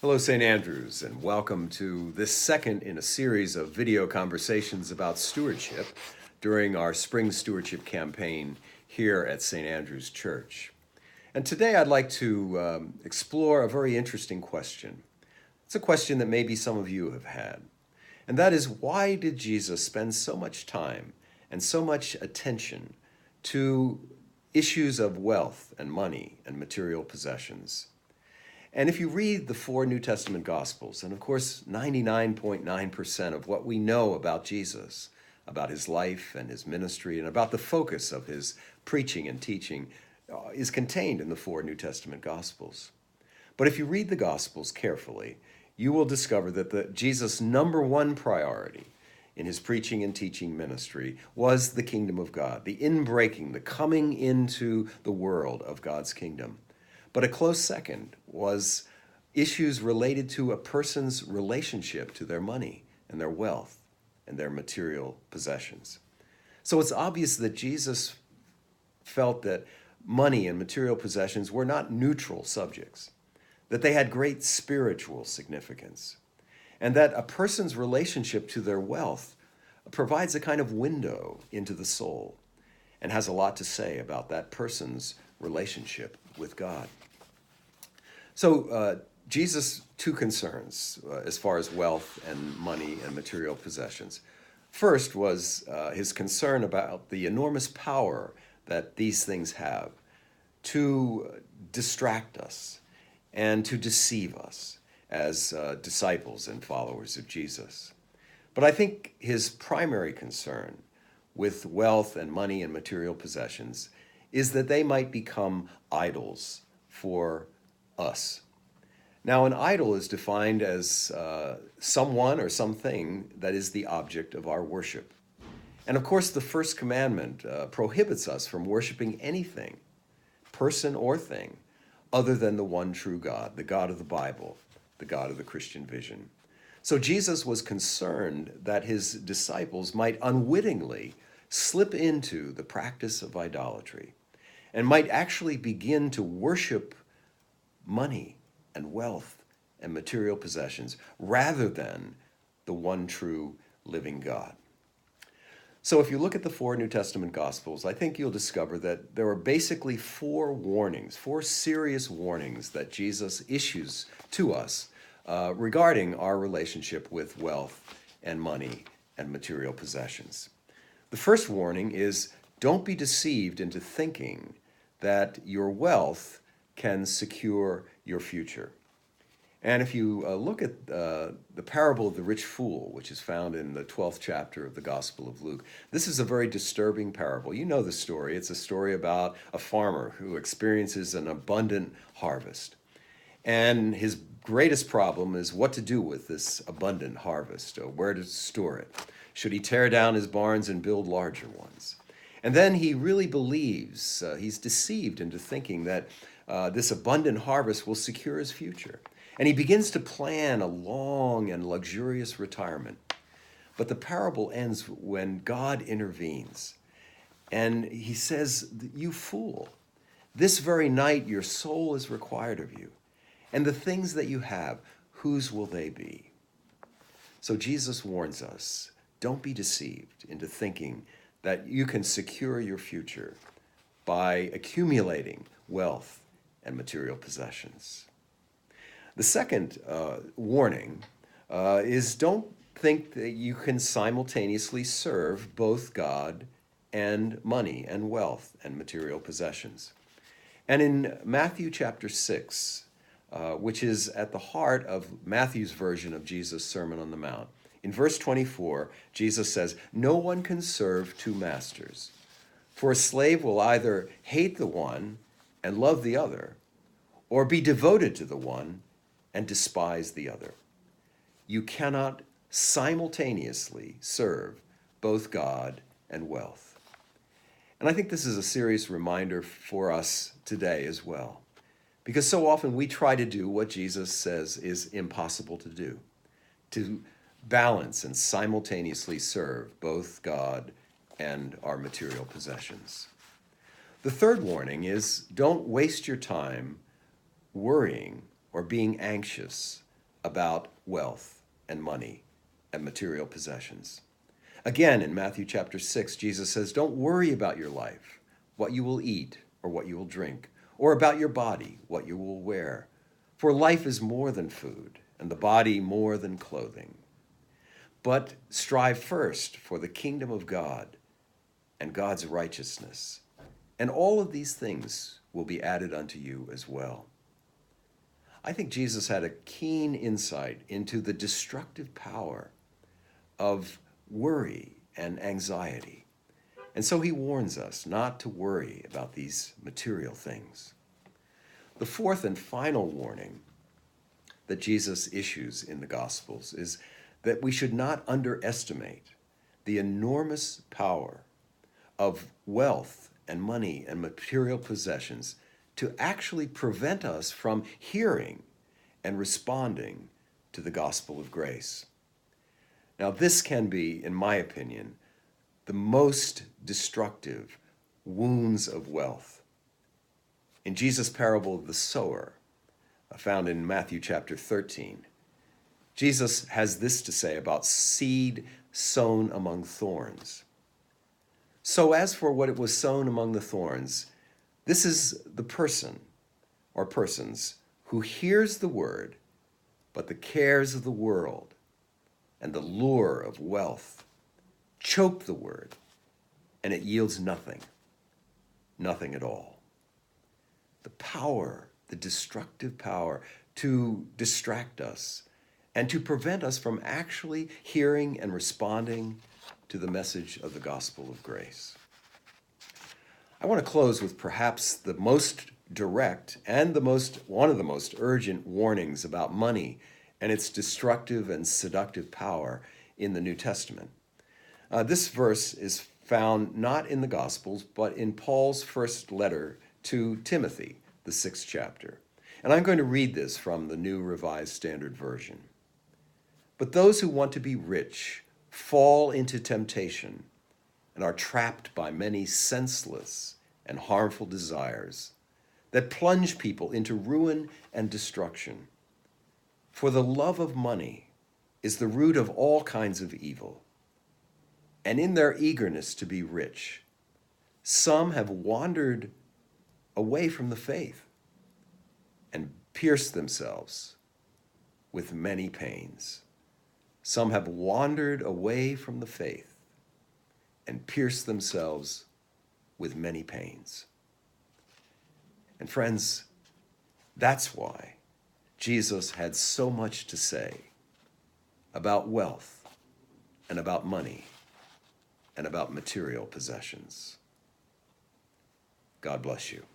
Hello, St. Andrews, and welcome to this second in a series of video conversations about stewardship during our spring stewardship campaign here at St. Andrews Church. And today I'd like to explore a very interesting question. It's a question that maybe some of you have had, and that is, why did Jesus spend so much time and so much attention to issues of wealth and money and material possessions? And if you read the four New Testament Gospels, and of course 99.9% of what we know about Jesus, about his life and his ministry, and about the focus of his preaching and teaching, is contained in the four New Testament Gospels. But if you read the Gospels carefully, you will discover that Jesus' number one priority in his preaching and teaching ministry was the kingdom of God, the inbreaking, the coming into the world of God's kingdom. But a close second was issues related to a person's relationship to their money and their wealth and their material possessions. So it's obvious that Jesus felt that money and material possessions were not neutral subjects, that they had great spiritual significance, and that a person's relationship to their wealth provides a kind of window into the soul and has a lot to say about that person's relationship with God. So Jesus' two concerns as far as wealth and money and material possessions. First was his concern about the enormous power that these things have to distract us and to deceive us as disciples and followers of Jesus. But I think his primary concern with wealth and money and material possessions is that they might become idols for us. Now, an idol is defined as someone or something that is the object of our worship. And of course, the first commandment prohibits us from worshiping anything, person or thing, other than the one true God, the God of the Bible, the God of the Christian vision. So Jesus was concerned that his disciples might unwittingly slip into the practice of idolatry and might actually begin to worship money and wealth and material possessions rather than the one true living God. So if you look at the four New Testament Gospels, I think you'll discover that there are basically four warnings, four serious warnings that Jesus issues to us regarding our relationship with wealth and money and material possessions. The first warning is, don't be deceived into thinking that your wealth can secure your future. And if you look at the parable of the rich fool, which is found in the 12th chapter of the Gospel of Luke, this is a very disturbing parable. You know the story. It's a story about a farmer who experiences an abundant harvest. And his greatest problem is what to do with this abundant harvest, or where to store it. Should he tear down his barns and build larger ones? And then he really believes, he's deceived into thinking that this abundant harvest will secure his future. And he begins to plan a long and luxurious retirement. But the parable ends when God intervenes. And he says, "You fool, this very night your soul is required of you. And the things that you have, whose will they be?" So Jesus warns us, don't be deceived into thinking that you can secure your future by accumulating wealth and material possessions. The second warning is, don't think that you can simultaneously serve both God and money and wealth and material possessions. And in Matthew chapter 6, which is at the heart of Matthew's version of Jesus' Sermon on the Mount, in verse 24, Jesus says, "No one can serve two masters, for a slave will either hate the one and love the other, or be devoted to the one and despise the other. You cannot simultaneously serve both God and wealth." And I think this is a serious reminder for us today as well, because so often we try to do what Jesus says is impossible to do, to balance and simultaneously serve both God and our material possessions. The third warning is, don't waste your time worrying or being anxious about wealth and money and material possessions. Again, in Matthew chapter 6, Jesus says, "Don't worry about your life, what you will eat or what you will drink, or about your body, what you will wear. For life is more than food, and the body more than clothing. But strive first for the kingdom of God and God's righteousness, and all of these things will be added unto you as well." I think Jesus had a keen insight into the destructive power of worry and anxiety. And so he warns us not to worry about these material things. The fourth and final warning that Jesus issues in the Gospels is that we should not underestimate the enormous power of wealth and money and material possessions to actually prevent us from hearing and responding to the gospel of grace. Now, this can be, in my opinion, the most destructive wounds of wealth. In Jesus' parable of the sower, found in Matthew chapter 13, Jesus has this to say about seed sown among thorns. "So as for what it was sown among the thorns, this is the person or persons who hears the word, but the cares of the world and the lure of wealth choke the word, and it yields nothing, nothing at all." The power, the destructive power to distract us and to prevent us from actually hearing and responding to the message of the gospel of grace. I want to close with perhaps the most direct and one of the most urgent warnings about money and its destructive and seductive power in the New Testament. This verse is found not in the Gospels, but in Paul's first letter to Timothy, the 6th chapter. And I'm going to read this from the New Revised Standard Version. "But those who want to be rich fall into temptation and are trapped by many senseless and harmful desires that plunge people into ruin and destruction. For the love of money is the root of all kinds of evil. And in their eagerness to be rich, some have wandered away from the faith and pierced themselves with many pains." Some have wandered away from the faith and pierced themselves with many pains. And friends, that's why Jesus had so much to say about wealth and about money and about material possessions. God bless you.